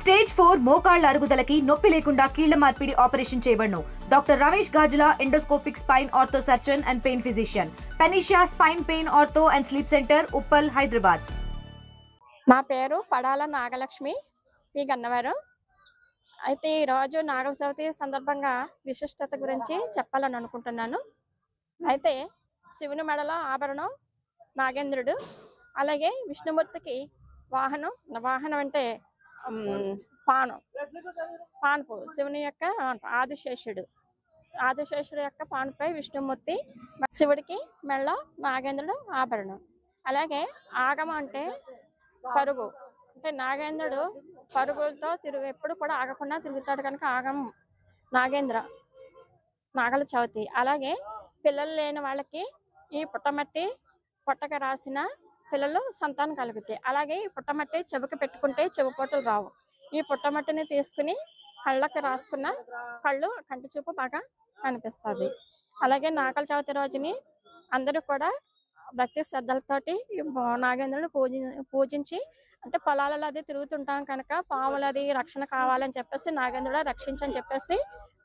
Stage 4 మోకాళ్ల అరుగుదలకి నొప్పి లేకుండా కీళ్ల మార్పిడి ఆపరేషన్ చేయబడును. Doctor Ramesh Gajula, endoscopic spine ortho surgeon and pain physician, పెనిషియా spine pain ortho and sleep centre, Uppal, Hyderabad. నా పేరు పడాల నాగలక్ష్మి, మీ గన్నవరం. అయితే ఈరోజు నాగల చవితి సందర్భంగా విశిష్టత గురించి చెప్పాలని అనుకుంటున్నాను. అయితే శివుని మెడలో ఆభరణం నాగేంద్రుడు, అలాగే విష్ణుమూర్తికి వాహనం అంటే పానుపు శివుని యొక్క ఆదిశేషుడు యొక్క పానుపై విష్ణుమూర్తి, శివుడికి మెడలో నాగేంద్రుడు ఆభరణం. అలాగే ఆగమ అంటే పరుగు, అంటే నాగేంద్రుడు పరుగులతో ఎప్పుడు కూడా ఆగకుండా తిరుగుతాడు కనుక ఆగం నాగల చవితి. అలాగే పిల్లలు లేని వాళ్ళకి ఈ పుట్టక రాసిన పిల్లలు సంతానం కలుగుతాయి. అలాగే ఈ పుట్టమట్టి చెవికి పెట్టుకుంటే చెవిపోటులు రావు. ఈ పుట్టమట్టిని తీసుకుని కళ్ళకి రాసుకున్న కంటి చూపు బాగా కనిపిస్తుంది. అలాగే నాగల చవితి రోజుని అందరూ కూడా భక్తి శ్రద్ధలతోటి నాగేంద్రుని పూజించి, అంటే పొలాలలో అది తిరుగుతుంటాం కనుక పాములది రక్షణ కావాలని చెప్పేసి నాగేంద్రుడు రక్షించని చెప్పేసి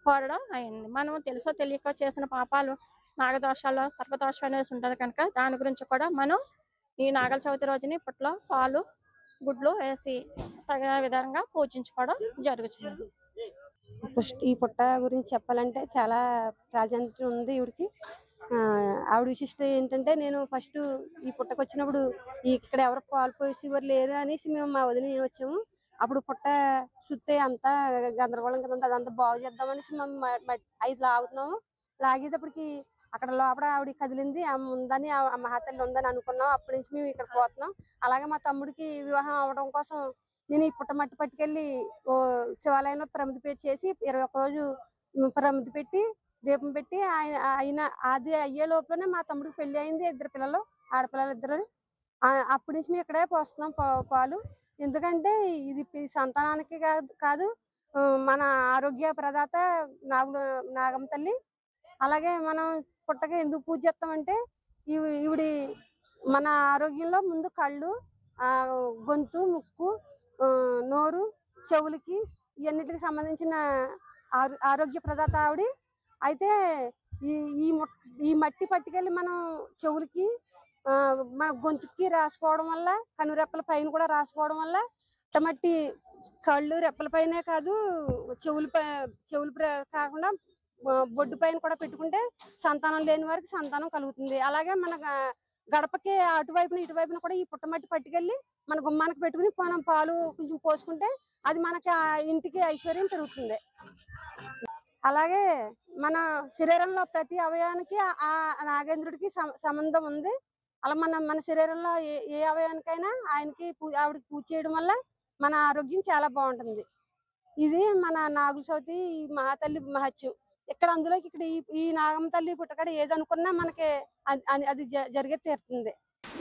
కోరడం అయింది. మనం తెలుసో తెలియకో చేసిన పాపాలు నాగదోషాలు, సర్పదోషం అనేసి ఉంటుంది కనుక దాని గురించి కూడా మనం ఈ నాగల చవితి రోజుని పుట్టలో పాలు గుడ్లు వేసి తగిన విధంగా పూజించుకోవడం జరుగుతుంది. ఈ పుట్ట గురించి చెప్పాలంటే చాలా ప్రాధాన్యత ఉంది ఈవిడికి. ఆవిడ విశిష్టత ఏంటంటే, నేను ఫస్ట్ ఈ పుట్టకు వచ్చినప్పుడు ఇక్కడ ఎవరు పాలు పోసేవారు లేరు అనేసి మేము మా వదిన వచ్చాము. అప్పుడు పుట్ట సుత్తే అంతా గందరగోళం కదా, అదంతా బాగు చేద్దామనేసి మేము 5 లాగుతున్నాము. లాగేటప్పటికి అక్కడ లోపల ఆవిడ కదిలింది, ఉందని ఆ మహాతల్లి ఉందని అనుకున్నాం. అప్పటి నుంచి మేము ఇక్కడ పోతున్నాం. అలాగే మా తమ్ముడికి వివాహం అవ్వడం కోసం నేను ఈ పుట్ట మట్టి పట్టుకెళ్ళి శివాలయంలో ప్రమిది పెట్టి చేసి 21 రోజు ప్రమిది పెట్టి దీపం పెట్టి ఆయన అది అయ్యే లోపలనే మా తమ్ముడికి పెళ్లి అయింది. 2 పిల్లలు, ఆడపిల్లలు 2. అప్పటి నుంచి మేము ఇక్కడే పోస్తున్నాం పాలు. ఎందుకంటే ఇది సంతానానికి కాదు, మన ఆరోగ్య ప్రదాత నాగమ్మ తల్లి. అలాగే మనం పుట్టకి ఎందుకు పూజ చేస్తామంటే, ఈవిడి మన ఆరోగ్యంలో ముందు కళ్ళు, గొంతు, ముక్కు, నోరు, చెవులకి ఇవన్నిటికి సంబంధించిన ఆరోగ్య ప్రదాత ఆవిడ. అయితే ఈ మట్టి పట్టుకెళ్ళి మనం చెవులకి, మన గొంతుకి రాసుకోవడం వల్ల, కనురెప్పల పైన కూడా రాసుకోవడం వల్ల మట్టి కళ్ళు రెప్పల పైనే కాదు, చెవులు కాకుండా బొడ్డు పైన కూడా పెట్టుకుంటే సంతానం లేని వారికి సంతానం కలుగుతుంది. అలాగే మన గడపకి అటువైపున ఇటువైపున కూడా ఈ పుట్టమట్టి పట్టుకెళ్ళి మన గుమ్మానికి పెట్టుకుని మనం పాలు కొంచెం పోసుకుంటే అది మనకి ఆ ఇంటికి ఐశ్వర్యం పెరుగుతుంది. అలాగే మన శరీరంలో ప్రతి అవయవానికి ఆ నాగేంద్రుడికి సంబంధం ఉంది. అలా మన శరీరంలో ఏ అవయవానికైనా ఆవిడకి పూజ చేయడం వల్ల మన ఆరోగ్యం చాలా బాగుంటుంది. ఇది మన నాగుల చవితి మహాతల్లి మహత్యం. అందులోకి ఈ నాగమ్మ తల్లి పుట్టకడ ఏదనుకున్నా మనకి అది జరిగే తీరుతుంది.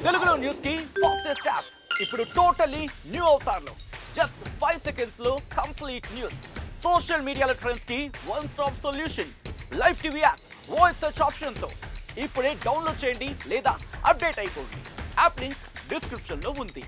తెలుగులో న్యూస్ కి ఫాస్టెస్ట్ యాప్ ఇప్పుడు టోటల్లీ న్యూ అవతార్లో జస్ట్ 5 seconds లో కంప్లీట్ న్యూస్. సోషల్ మీడియాలో ట్రెండ్స్ కి one stop solution. Live TV app voice search option తో ఇప్పుడే డౌన్లోడ్ చేయండి లేదా అప్డేట్ అయిపోండి. యాప్ లింక్ డిస్క్రిప్షన్ లో ఉంది.